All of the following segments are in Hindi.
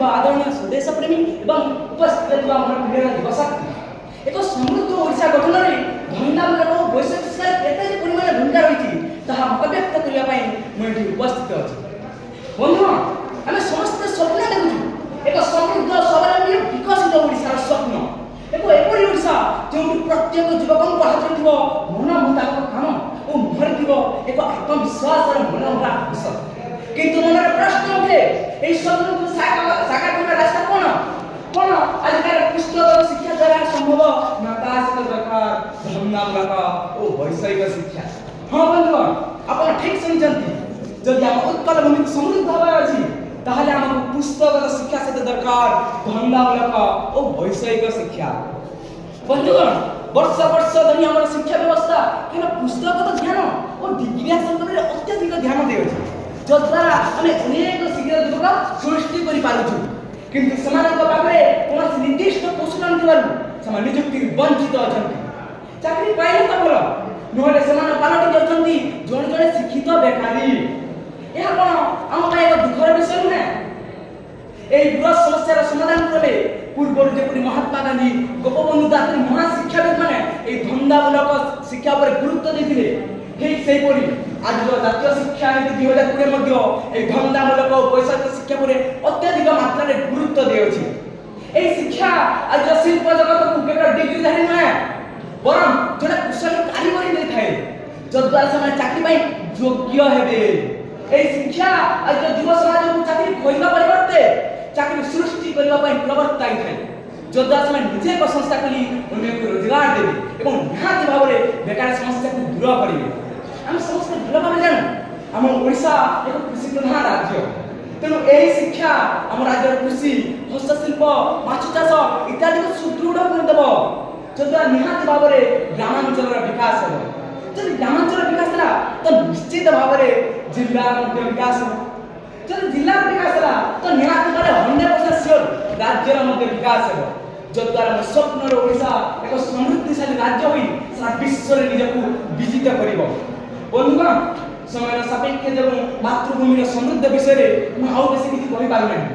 आदरणीय स्वदेश प्रेमी एवं उपस्थित प्रिय युवशक्ति एक समृद्ध ओडिशा गठन में धंदामूलक वैषयिक शिक्षार केते परिमाण भूमिका रही अभिव्यक्त करने मुझे उपस्थित अच्छी बंधु आम समस्त स्वप्न देखु एक समृद्ध स्वावलंबी विकसित ओडिशार स्वप्न एक एपरी ओडिशा जो प्रत्येक युवक हाथ मन मुताबक काम और मुहर एक आत्मविश्वास मनोभरा हस किंतु मन प्रश्न उठे यही स्वप्न को साकार करने रास्ता कौन कौन आजकल पुस्तक शिक्षा द्वारा संभव नातासिक दरकार धंदामूलक और वैषयिक शिक्षा हाँ बंधुगण आप ठीक शुणी जदि आम उत्कल भूमि समृद्ध हबार अच्छी ताहले आमको पुस्तकगत शिक्षा सहित दरकार धंदामूलक और वैषयिक शिक्षा बंधुगण वर्ष वर्ष धरी आम शिक्षा व्यवस्था केवल पुस्तकगत ध्यान और डिग्री हासिल करने अत्यधिक ध्यान दे जद्वारा आम अनेक शीघ्र युवक सृष्टि कर किंतु पाखे कौन निर्दिष्ट पोषण थे निजुक्ति वंचित अच्छा चाकरी पाइले तो भल ना पलटि जाती जड़े जड़े शिक्षित बेकारी यह कौन आम एक दुखर विषय नुहे यही बृहत समस्यार समाधान क्रमे पूर्व जपरी महात्मा गांधी गोपबंधु दास महाशिक्षाविद मैंने धंदामूलक शिक्षा पर गुरुत्व देते ठीक से आज जातीय शिक्षा नीति 2020 धंदामूलक वैषयिक शिक्षा पर अत्यधिक मात्रा गुरुत्व दे शिक्षा आज शिल्प जगत को केवल डिग्रीधारी नुहे बरं जोड़ा कुशल कारीगरी नहीं थाए जद्वारा से चाकरी योग्य हे शिक्षा आज युव समाज को चाकरी खोजा परिवर्ते चाकरी सृष्टि करने प्रवर्ताई थाए जद्वारा से निजे एक संस्था खोली अन्य को रोजगार देवे और निहाती भाव में बेकार समस्या को दूर करेंगे आम समस्त भल भाव जानू आम ओडिशा एक कृषि प्रधान राज्य तेणु यही शिक्षा आम राज्य कृषि हस्तशिल्प माछ चाष इत्यादि को सुदृढ़ करदेव जद्वारा निहाती भाव में ग्रामांचल विकास हो जब ग्रामांचल विकास है तो निश्चित भाव में जिलार विकास हो जब जिलार विकास है तो निहाती भाव 100% श्योर राज्यर विकास हो जद्वारा स्वप्नर ओडिशा एक समृद्धिशाली राज्य हुई सारा विश्व में निजक विजित कर बंधुगण समय सापेक्ष जो मातृभूमि समृद्ध विषय में आउ बेसी किसी कहि पारु नहीं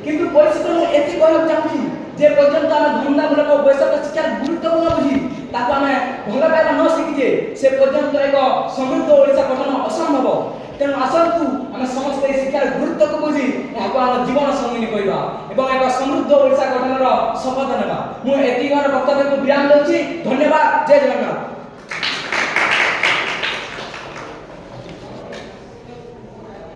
किंतु परिस्थिति में एति कहब चाहूची जे पर्यंत आम धंदामूलक वैषयिक शिक्षार गुरुत्व न बुझी ताको आम भल पाइबा न शिखिचे से पर्यंत एक समृद्ध ओडिशा गठन असंभव तेणु आसतु आम समस्त शिक्षार गुरुत्व को बुझी आम जीवन संगिनी करवा और एक समृद्ध ओडिशा गठन शपथ नेबा मु एति वक्तव्य को विराम दूची धन्यवाद जय जगन्नाथ।